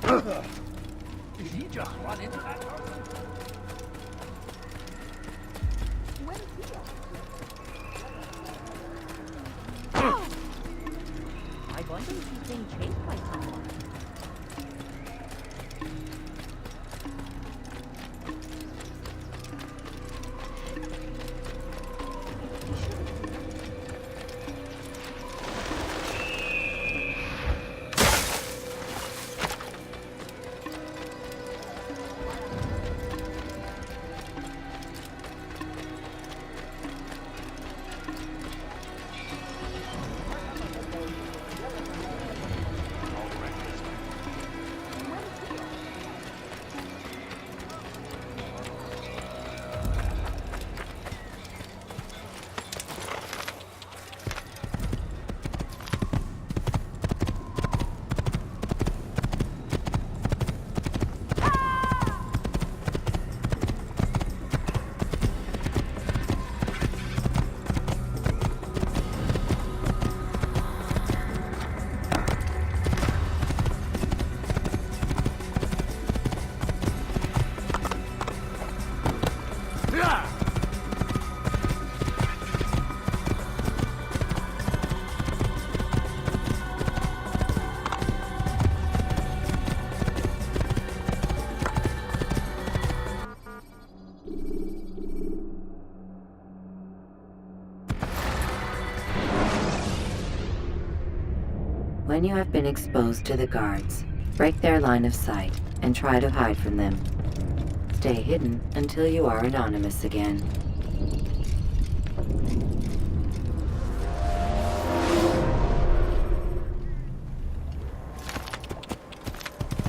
Did he just run into that person? I wonder if he's being chased by someone. When you have been exposed to the guards, break their line of sight and try to hide from them. Stay hidden until you are anonymous again.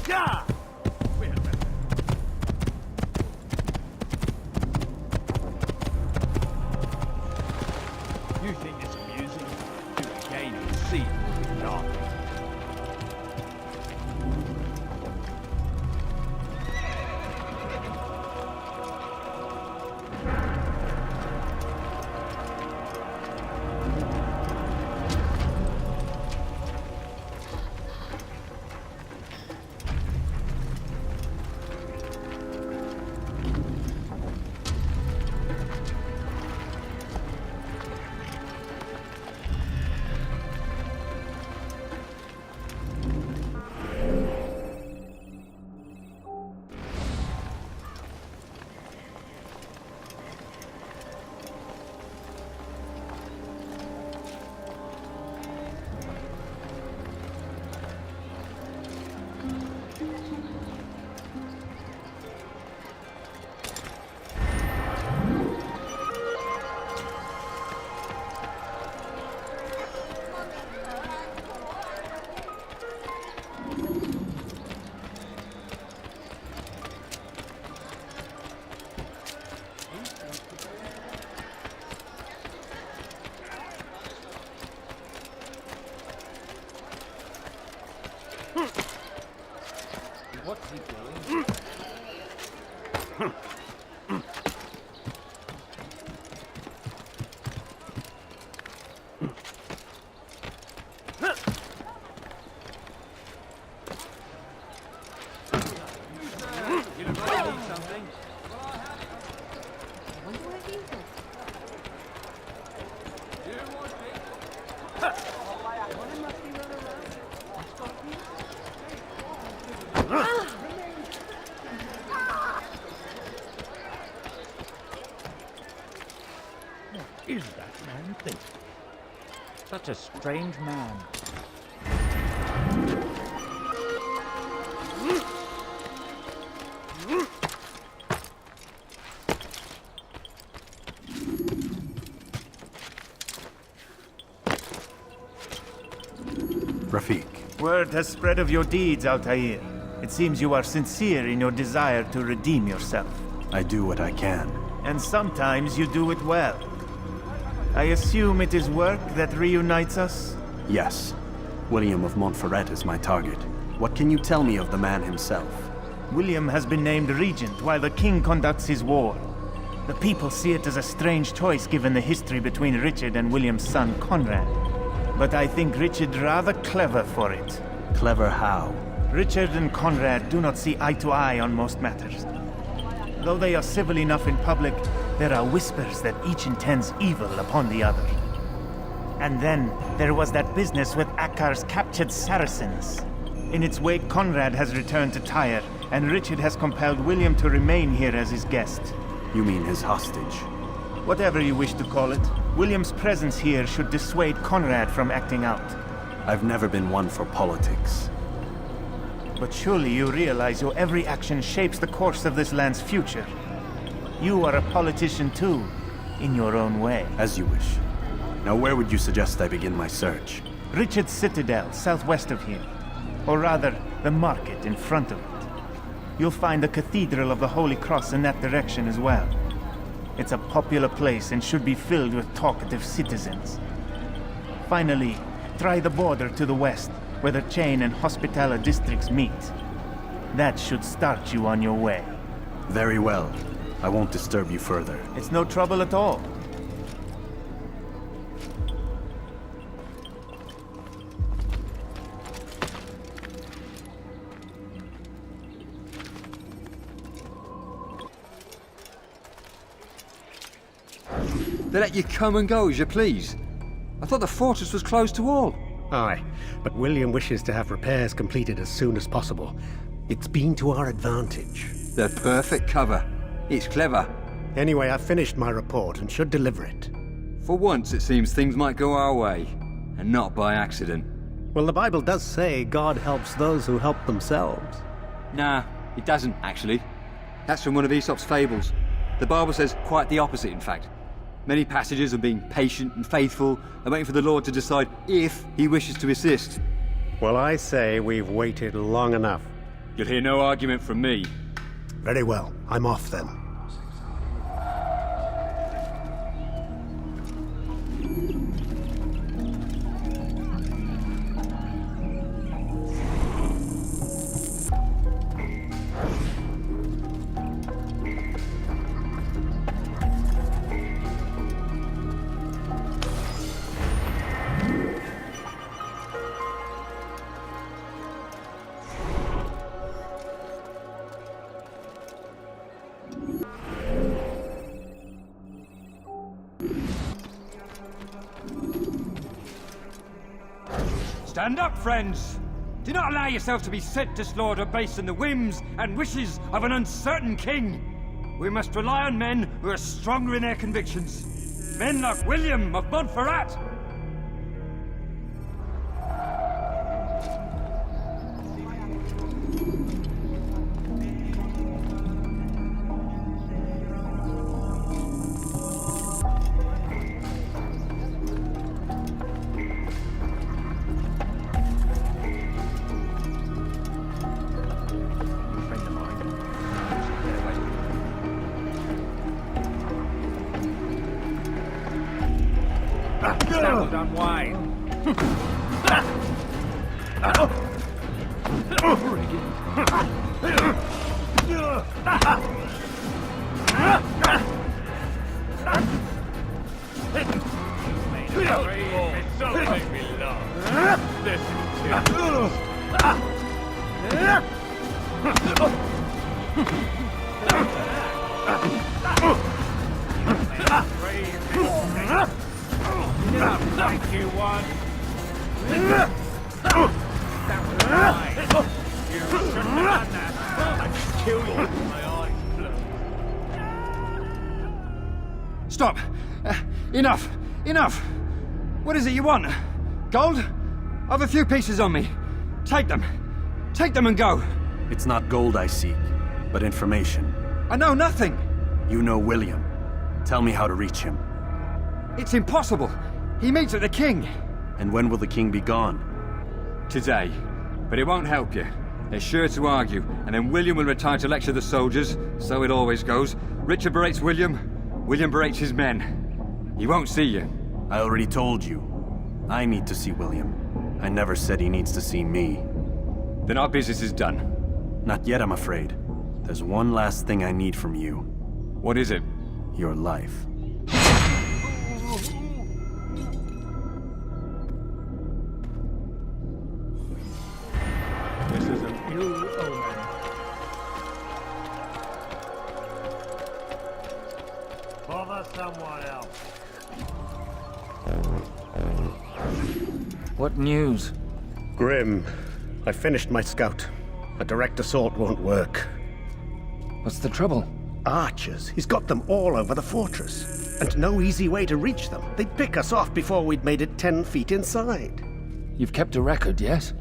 Yeah! Wait a minute. You think it's amusing? Do it again and see. No. What's he doing? You look like you need something. I wonder where he is. What is that man think? Such a strange man. Rafik. Word has spread of your deeds, Altair. It seems you are sincere in your desire to redeem yourself. I do what I can. And sometimes you do it well. I assume it is work that reunites us? Yes. William of Montferrat is my target. What can you tell me of the man himself? William has been named regent while the king conducts his war. The people see it as a strange choice given the history between Richard and William's son Conrad. But I think Richard rather clever for it. Clever how? Richard and Conrad do not see eye to eye on most matters. Though they are civil enough in public, there are whispers that each intends evil upon the other. And then there was that business with Akkar's captured Saracens. In its wake, Conrad has returned to Tyre, and Richard has compelled William to remain here as his guest. You mean his hostage? Whatever you wish to call it, William's presence here should dissuade Conrad from acting out. I've never been one for politics. But surely you realize your every action shapes the course of this land's future. You are a politician too, in your own way. As you wish. Now where would you suggest I begin my search? Richard's Citadel, southwest of here. Or rather, the market in front of it. You'll find the Cathedral of the Holy Cross in that direction as well. It's a popular place and should be filled with talkative citizens. Finally, try the border to the west, where the Chain and Hospitaller districts meet. That should start you on your way. Very well. I won't disturb you further. It's no trouble at all. They let you come and go as you please. I thought the fortress was closed to all. Aye, but William wishes to have repairs completed as soon as possible. It's been to our advantage. The perfect cover. It's clever. Anyway, I've finished my report and should deliver it. For once, it seems things might go our way, and not by accident. Well, the Bible does say God helps those who help themselves. Nah, it doesn't, actually. That's from one of Aesop's fables. The Bible says quite the opposite, in fact. Many passages of being patient and faithful and waiting for the Lord to decide if he wishes to assist. Well, I say we've waited long enough. You'll hear no argument from me. Very well, I'm off then. Stand up, friends! Do not allow yourself to be sent to slaughter based on the whims and wishes of an uncertain king. We must rely on men who are stronger in their convictions. Men like William of Montferrat. Settled on wine. It's so make me laugh. Listen to Thank you, one. That was mine. You shouldn't have done that. I'd kill you with my eyes closed. Stop! Enough! Enough! What is it you want? Gold? I've a few pieces on me. Take them. Take them and go. It's not gold I seek, but information. I know nothing. You know William. Tell me how to reach him. It's impossible. He meets at the king. And when will the king be gone? Today. But it won't help you. They're sure to argue, and then William will retire to lecture the soldiers. So it always goes. Richard berates William. William berates his men. He won't see you. I already told you. I need to see William. I never said he needs to see me. Then our business is done. Not yet, I'm afraid. There's one last thing I need from you. What is it? Your life. This is an ill omen. Bother someone else. What news? Grim, I finished my scout. A direct assault won't work. What's the trouble? Archers. He's got them all over the fortress. And no easy way to reach them. They'd pick us off before we'd made it 10 feet inside. You've kept a record, yes?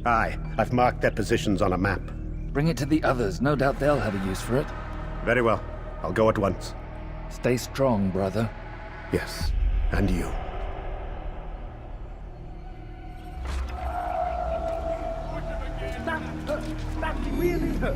Aye, I've marked their positions on a map. Bring it to the others. No doubt they'll have a use for it. Very well. I'll go at once. Stay strong, brother. Yes, and you. That really hurt.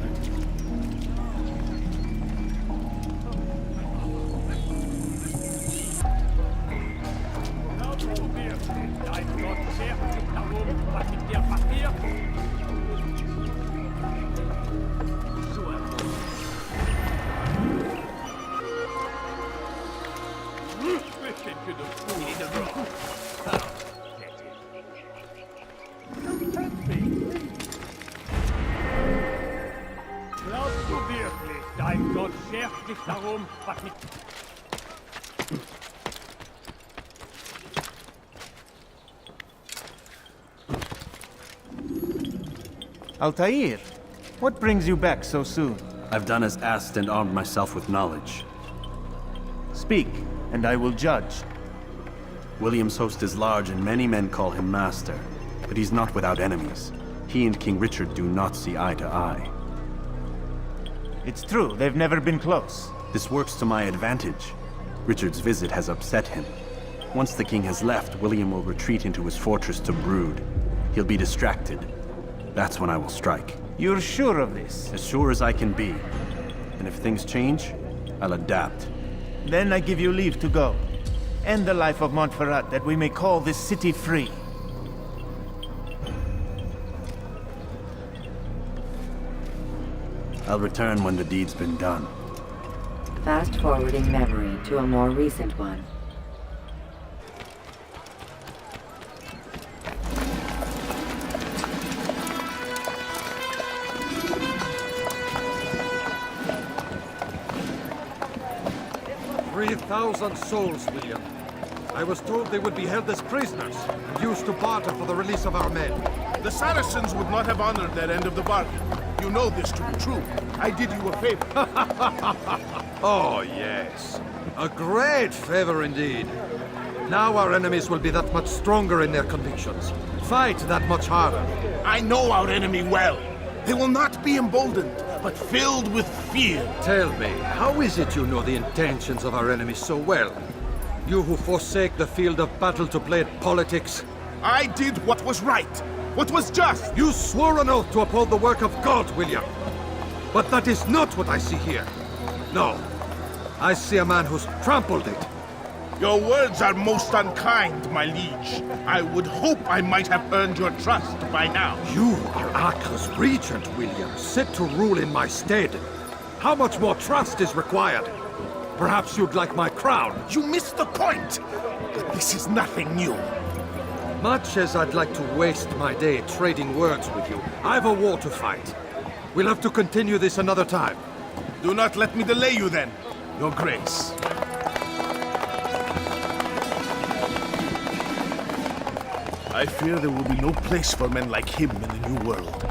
Glaubst du wirklich, dein Gott schert sich darum, was mit... Altair, what brings you back so soon? I've done as asked and armed myself with knowledge. Speak, and I will judge. William's host is large and many men call him master, but he's not without enemies. He and King Richard do not see eye to eye. It's true, they've never been close. This works to my advantage. Richard's visit has upset him. Once the king has left, William will retreat into his fortress to brood. He'll be distracted. That's when I will strike. You're sure of this? As sure as I can be. And if things change, I'll adapt. Then I give you leave to go. End the life of Montferrat, that we may call this city free. I'll return when the deed's been done. Fast-forwarding memory to a more recent one. "3,000 souls, William. I was told they would be held as prisoners and used to barter for the release of our men. The Saracens would not have honored their end of the bargain. You know this to be true. I did you a favor. Oh, yes. A great favor indeed. Now our enemies will be that much stronger in their convictions. Fight that much harder. I know our enemy well. They will not be emboldened, but filled with fear. Tell me, how is it you know the intentions of our enemies so well? You who forsake the field of battle to play at politics. I did what was right, what was just. You swore an oath to uphold the work of God, William. But that is not what I see here. No. I see a man who's trampled it. Your words are most unkind, my liege. I would hope I might have earned your trust by now. You are Acre's regent, William, set to rule in my stead. How much more trust is required? Perhaps you'd like my crown. You missed the point. This is nothing new. Much as I'd like to waste my day trading words with you, I've a war to fight. We'll have to continue this another time. Do not let me delay you then, Your Grace. I fear there will be no place for men like him in the New World.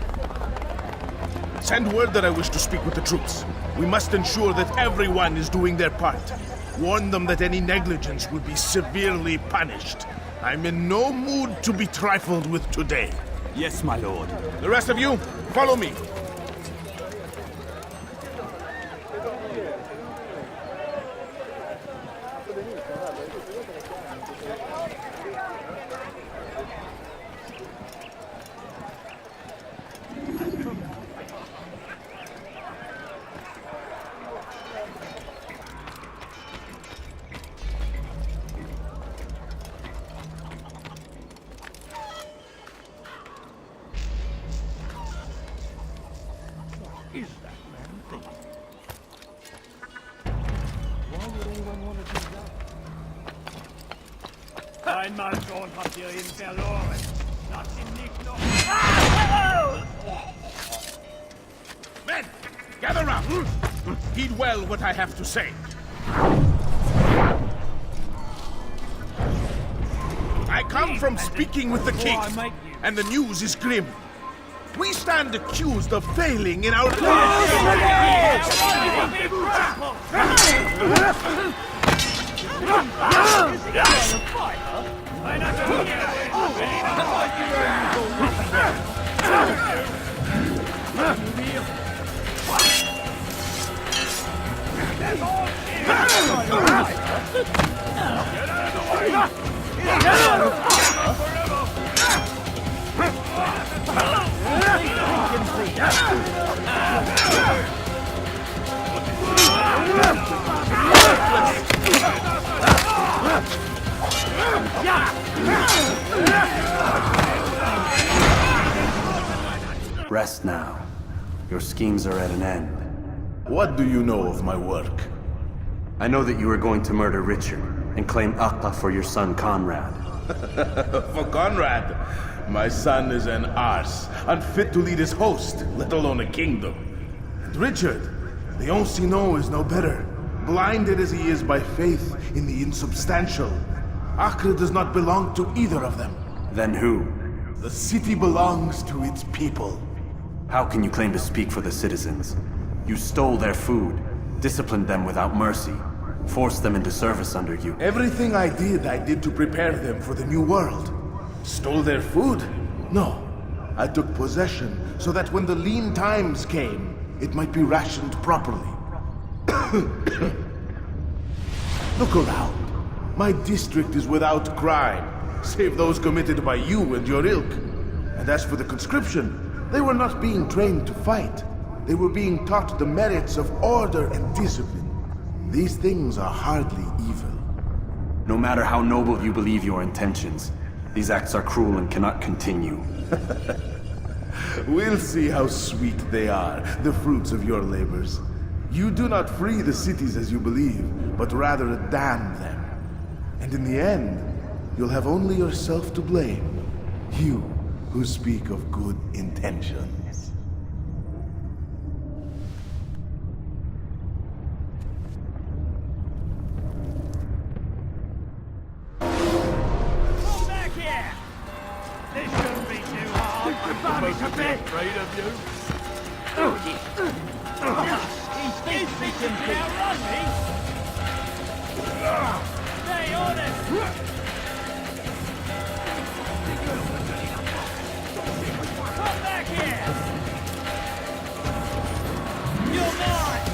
Send word that I wish to speak with the troops. We must ensure that everyone is doing their part. Warn them that any negligence will be severely punished. I'm in no mood to be trifled with today. Yes, my lord. The rest of you, follow me. Is that man thinking? Why would anyone want to do that? Einmal schon habt ihr ihn verloren. Lasst ihn nicht noch... Heed well what I have to say. I come from speaking with the king, and the news is grim. We stand accused of failing in our Rest now. Your schemes are at an end. What do you know of my work? I know that you are going to murder Richard and claim Acre for your son Conrad. For Conrad, my son is an arse, unfit to lead his host, let alone a kingdom. And Richard, the Ancien is no better, blinded as he is by faith in the insubstantial. Acre does not belong to either of them. Then who? The city belongs to its people. How can you claim to speak for the citizens? You stole their food, disciplined them without mercy, forced them into service under you. Everything I did to prepare them for the new world. Stole their food? No. I took possession so that when the lean times came, it might be rationed properly. Look around. My district is without crime, save those committed by you and your ilk. And as for the conscription, they were not being trained to fight. They were being taught the merits of order and discipline. These things are hardly evil. No matter how noble you believe your intentions, these acts are cruel and cannot continue. We'll see how sweet they are, the fruits of your labors. You do not free the cities as you believe, but rather damn them. And in the end, you'll have only yourself to blame. You who speak of good intentions. Come back here! This shouldn't be too hard. I'm afraid of you. He thinks he can outrun me. Stay on it! Come back here! You're mine!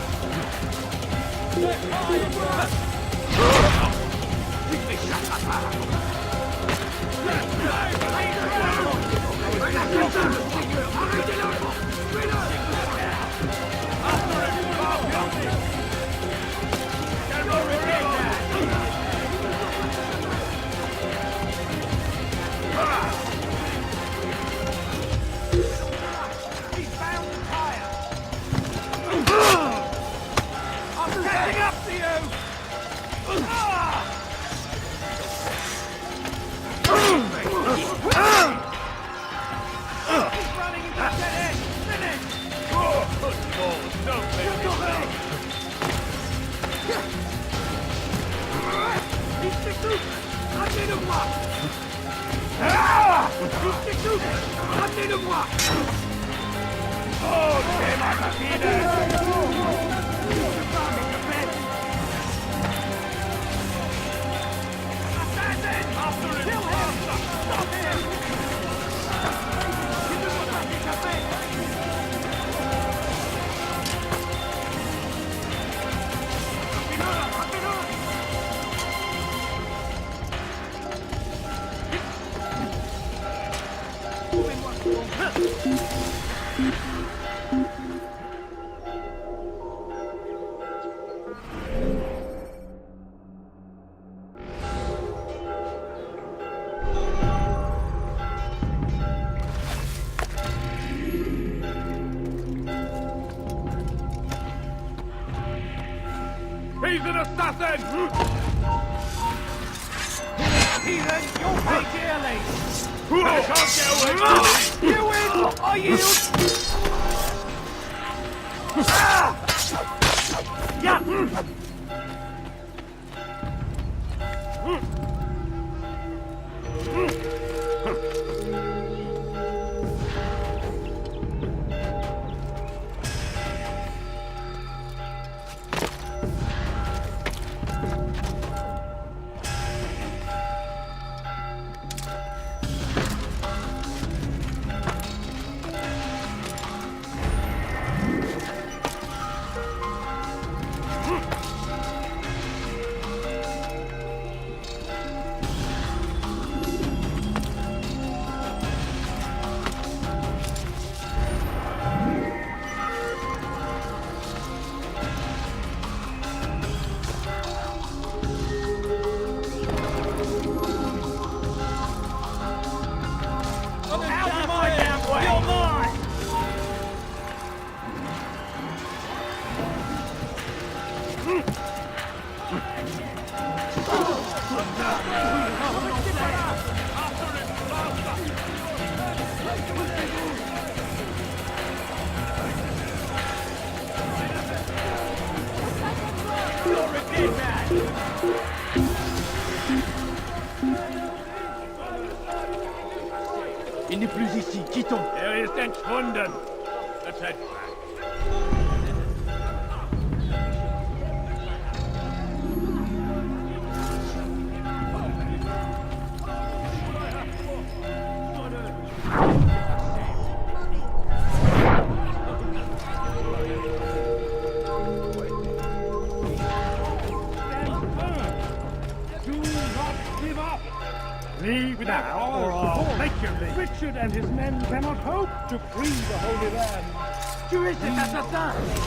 He's an assassin! Heathen, you'll pay dearly! I can't get away from me! You win! I yield! Il n'est plus ici, quittons. Er ist entschwunden. Let's head back. Leave now, or I'll make you leave. Richard and his men cannot hope to free the Holy Land. Tu es cet assassin!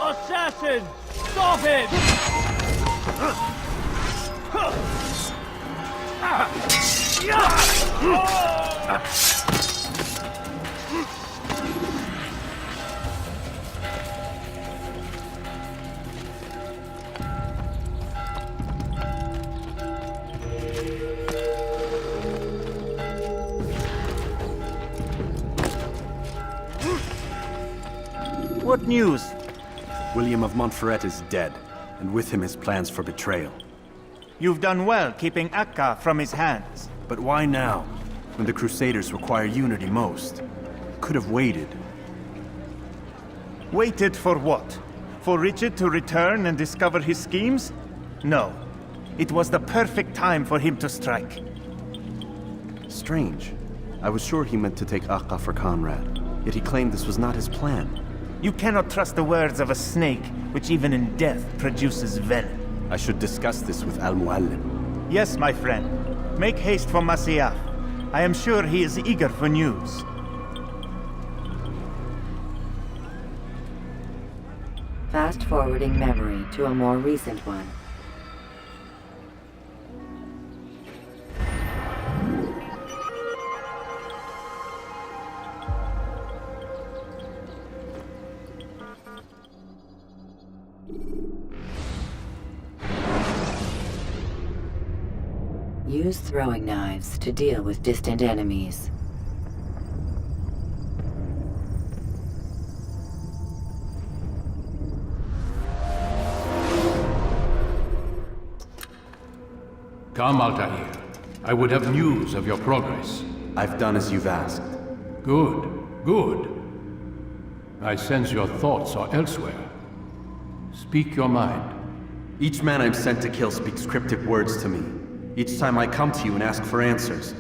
Assassin! Stop it! What news? William of Montferrat is dead, and with him his plans for betrayal. You've done well keeping Akka from his hands. But why now, when the Crusaders require unity most? Could have waited. Waited for what? For Richard to return and discover his schemes? No. It was the perfect time for him to strike. Strange. I was sure he meant to take Akka for Conrad, yet he claimed this was not his plan. You cannot trust the words of a snake, which even in death produces venom. I should discuss this with Al-Muallim. Yes, my friend. Make haste for Masyaf. I am sure he is eager for news. Fast-forwarding memory to a more recent one. Use throwing knives to deal with distant enemies. Come, Altair. I would have news of your progress. I've done as you've asked. Good, good. I sense your thoughts are elsewhere. Speak your mind. Each man I'm sent to kill speaks cryptic words to me. Each time I come to you and ask for answers.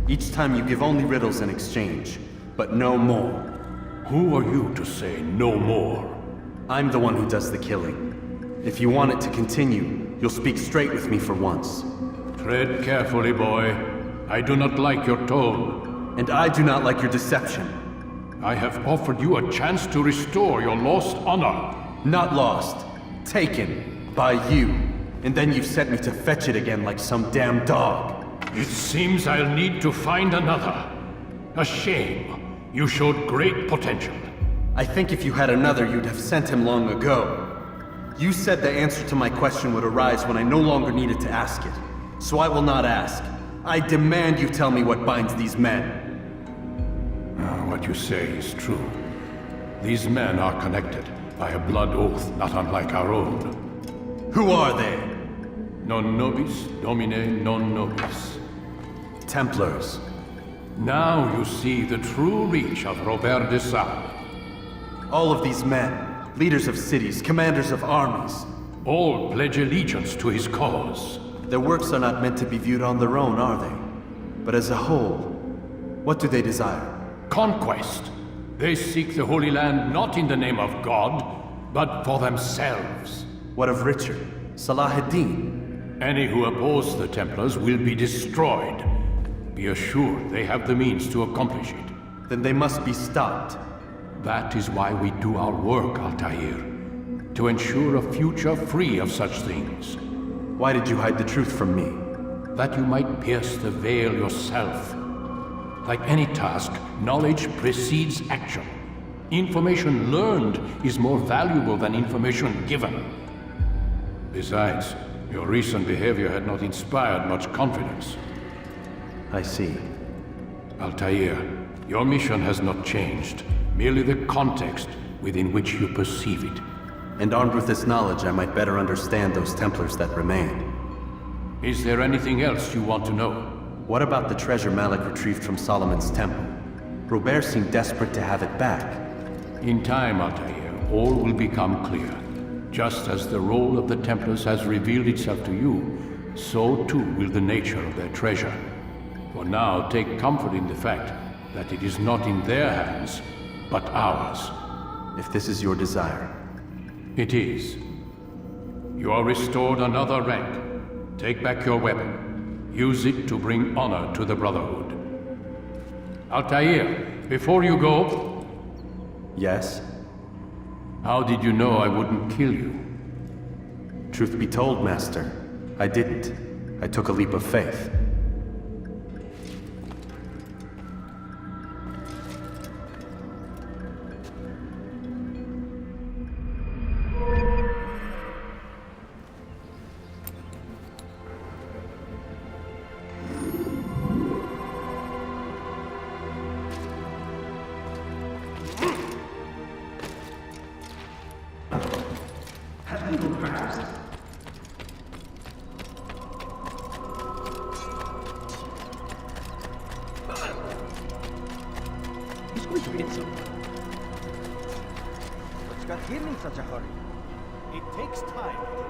Each time you give only riddles in exchange, but no more. Who are you to say no more? I'm the one who does the killing. If you want it to continue, you'll speak straight with me for once. Tread carefully, boy. I do not like your tone. And I do not like your deception. I have offered you a chance to restore your lost honor. Not lost. Taken. By you. And then you've sent me to fetch it again like some damn dog. It seems I'll need to find another. A shame. You showed great potential. I think if you had another, you'd have sent him long ago. You said the answer to my question would arise when I no longer needed to ask it. So I will not ask. I demand you tell me what binds these men. What you say is true. These men are connected by a blood oath not unlike our own. Who are they? Non nobis, domine non nobis. Templars. Now you see the true reach of Robert de Sales. All of these men, leaders of cities, commanders of armies. All pledge allegiance to his cause. Their works are not meant to be viewed on their own, are they? But as a whole, what do they desire? Conquest. They seek the Holy Land not in the name of God, but for themselves. What of Richard? Salah ad-Din? Any who oppose the Templars will be destroyed. Be assured they have the means to accomplish it. Then they must be stopped. That is why we do our work, Altair. To ensure a future free of such things. Why did you hide the truth from me? That you might pierce the veil yourself. Like any task, knowledge precedes action. Information learned is more valuable than information given. Besides, your recent behavior had not inspired much confidence. I see. Altair, your mission has not changed. Merely the context within which you perceive it. And armed with this knowledge, I might better understand those Templars that remain. Is there anything else you want to know? What about the treasure Malik retrieved from Solomon's temple? Robert seemed desperate to have it back. In time, Altair, all will become clear. Just as the role of the Templars has revealed itself to you, so too will the nature of their treasure. For now, take comfort in the fact that it is not in their hands, but ours. If this is your desire. It is. You are restored another rank. Take back your weapon. Use it to bring honor to the Brotherhood. Altair, before you go... Yes? How did you know I wouldn't kill you? Truth be told, Master, I didn't. I took a leap of faith. He's going to hit someone. What's got him in such a hurry? It takes time.